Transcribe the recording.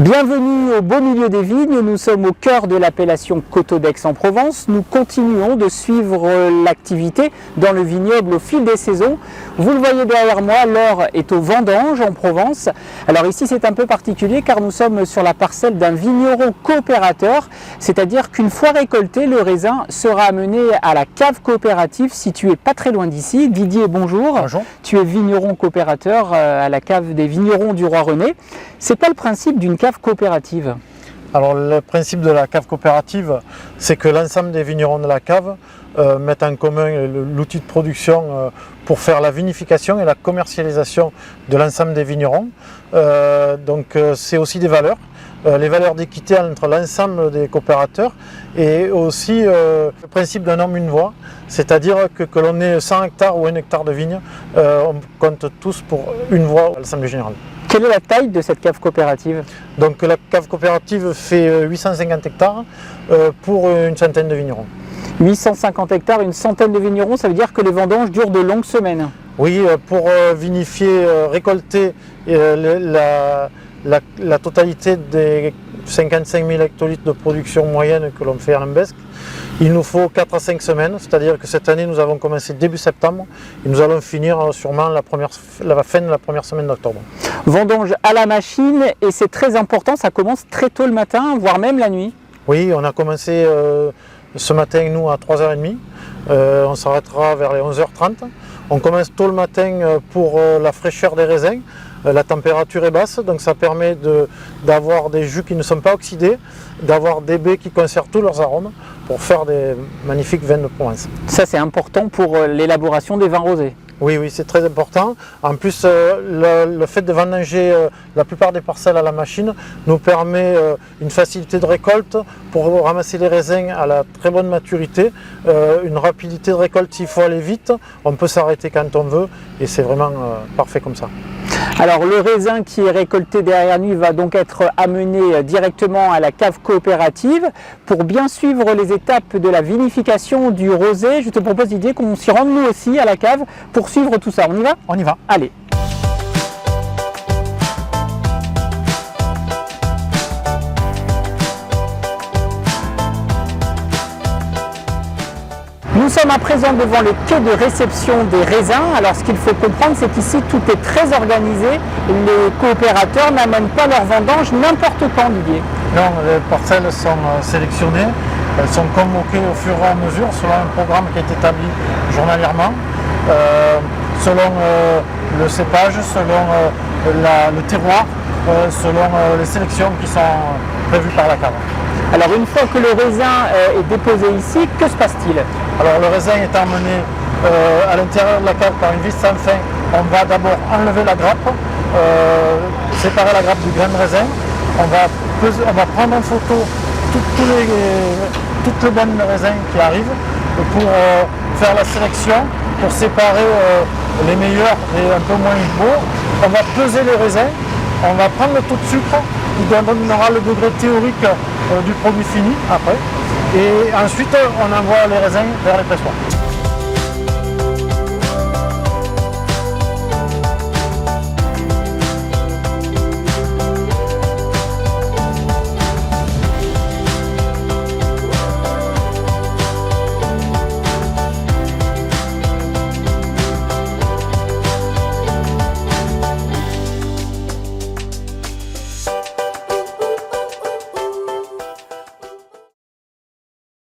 Bienvenue au beau milieu des vignes, nous sommes au cœur de l'appellation Coteaux d'Aix-en-Provence. Nous continuons de suivre l'activité dans le vignoble au fil des saisons. Vous le voyez derrière moi, l'or est aux vendanges en Provence. Alors ici c'est un peu particulier car nous sommes sur la parcelle d'un vigneron coopérateur, c'est-à-dire qu'une fois récolté, le raisin sera amené à la cave coopérative située pas très loin d'ici. Didier, bonjour. Bonjour. Tu es vigneron coopérateur à la cave des vignerons du Roi René. C'est quoi le principe d'une cave coopérative? Alors le principe de la cave coopérative, c'est que l'ensemble des vignerons de la cave mettent en commun l'outil de production pour faire la vinification et la commercialisation de l'ensemble des vignerons. Donc c'est aussi des valeurs. Les valeurs d'équité entre l'ensemble des coopérateurs et aussi le principe d'un homme, une voix, c'est-à-dire que l'on ait 100 hectares ou 1 hectare de vignes, on compte tous pour une voix à l'Assemblée générale. Quelle est la taille de cette cave coopérative? Donc la cave coopérative fait 850 hectares pour une centaine de vignerons. 850 hectares, une centaine de vignerons, ça veut dire que les vendanges durent de longues semaines. Oui, pour vinifier, récolter la totalité des 55 000 hectolitres de production moyenne que l'on fait à Lambesc, il nous faut 4 à 5 semaines, c'est-à-dire que cette année nous avons commencé début septembre et nous allons finir sûrement la fin de la première semaine d'octobre. Vendange à la machine et c'est très important, ça commence très tôt le matin, voire même la nuit. Oui, on a commencé ce matin nous à 3h30, on s'arrêtera vers les 11h30. On commence tôt le matin pour la fraîcheur des raisins. La température est basse, donc ça permet d'avoir des jus qui ne sont pas oxydés, d'avoir des baies qui conservent tous leurs arômes pour faire des magnifiques vins de Provence. Ça c'est important pour l'élaboration des vins rosés. Oui, c'est très important. En plus, le fait de vendanger la plupart des parcelles à la machine nous permet une facilité de récolte pour ramasser les raisins à la très bonne maturité, une rapidité de récolte s'il faut aller vite, on peut s'arrêter quand on veut et c'est vraiment parfait comme ça. Alors le raisin qui est récolté derrière nous va donc être amené directement à la cave coopérative. Pour bien suivre les étapes de la vinification du rosé, je te propose Didier qu'on s'y rende nous aussi à la cave pour suivre tout ça. On y va? On y va. Allez. Nous sommes à présent devant le quai de réception des raisins. Alors ce qu'il faut comprendre, c'est qu'ici tout est très organisé. Les coopérateurs n'amènent pas leurs vendanges n'importe quand, Didier. Non, les parcelles sont sélectionnées, elles sont convoquées au fur et à mesure selon un programme qui est établi journalièrement, selon le cépage, selon le terroir, selon les sélections qui sont prévues par la cave. Alors une fois que le raisin est déposé ici, que se passe-t-il? Alors le raisin est emmené à l'intérieur de la cave par une vis sans fin. On va d'abord enlever la grappe, séparer la grappe du grain de raisin. On va prendre en photo toutes les graines de raisin qui arrivent pour faire la sélection, pour séparer les meilleurs et un peu moins beaux. On va peser les raisins, on va prendre le taux de sucre qui donnera le degré théorique du produit fini après. Et ensuite, on envoie les raisins vers les pressoirs.